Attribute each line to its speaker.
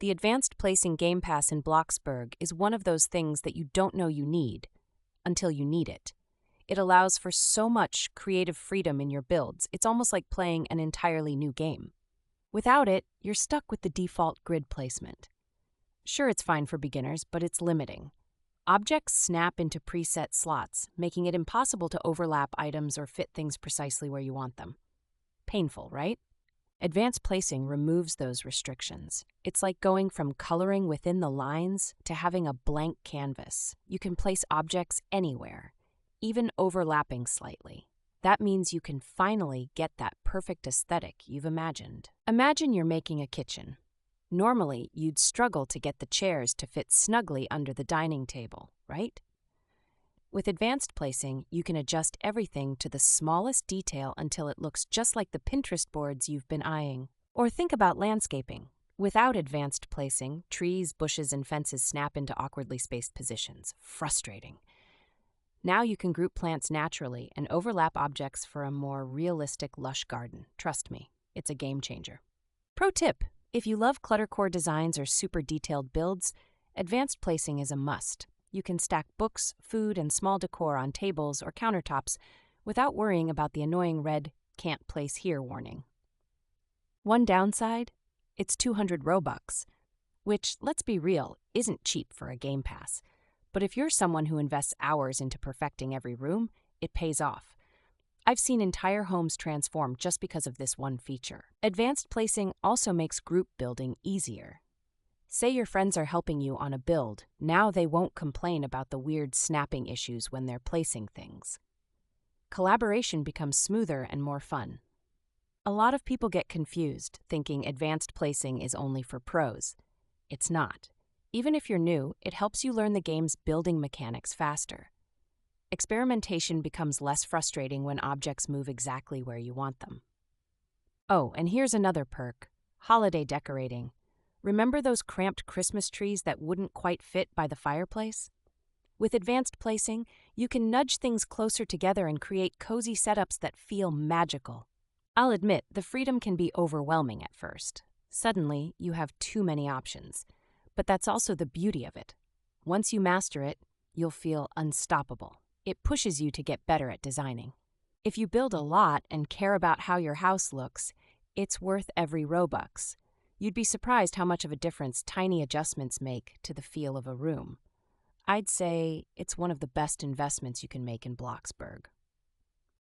Speaker 1: The advanced placing Gamepass in Bloxburg is one of those things that you don't know you need until you need it. It allows for so much creative freedom in your builds, it's almost like playing an entirely new game. Without it, you're stuck with the default grid placement. Sure, it's fine for beginners, but it's limiting. Objects snap into preset slots, making it impossible to overlap items or fit things precisely where you want them. Painful, right? Advanced placing removes those restrictions. It's like going from coloring within the lines to having a blank canvas. You can place objects anywhere, even overlapping slightly. That means you can finally get that perfect aesthetic you've imagined. Imagine you're making a kitchen. Normally, you'd struggle to get the chairs to fit snugly under the dining table, right? With advanced placing, you can adjust everything to the smallest detail until it looks just like the Pinterest boards you've been eyeing. Or think about landscaping. Without advanced placing, trees, bushes, and fences snap into awkwardly spaced positions. Frustrating. Now you can group plants naturally and overlap objects for a more realistic, lush garden. Trust me, it's a game changer. Pro tip: if you love cluttercore designs or super detailed builds, advanced placing is a must. You can stack books, food, and small decor on tables or countertops without worrying about the annoying red "can't place here" warning. One downside? It's 200 Robux, which, let's be real, isn't cheap for a Game Pass. But if you're someone who invests hours into perfecting every room, it pays off. I've seen entire homes transform just because of this one feature. Advanced placing also makes group building easier. Say your friends are helping you on a build, now they won't complain about the weird snapping issues when they're placing things. Collaboration becomes smoother and more fun. A lot of people get confused, thinking advanced placing is only for pros. It's not. Even if you're new, it helps you learn the game's building mechanics faster. Experimentation becomes less frustrating when objects move exactly where you want them. Oh, and here's another perk: holiday decorating. Remember those cramped Christmas trees that wouldn't quite fit by the fireplace? With advanced placing, you can nudge things closer together and create cozy setups that feel magical. I'll admit, the freedom can be overwhelming at first. Suddenly, you have too many options. But that's also the beauty of it. Once you master it, you'll feel unstoppable. It pushes you to get better at designing. If you build a lot and care about how your house looks, it's worth every Robux. You'd be surprised how much of a difference tiny adjustments make to the feel of a room. I'd say it's one of the best investments you can make in Bloxburg.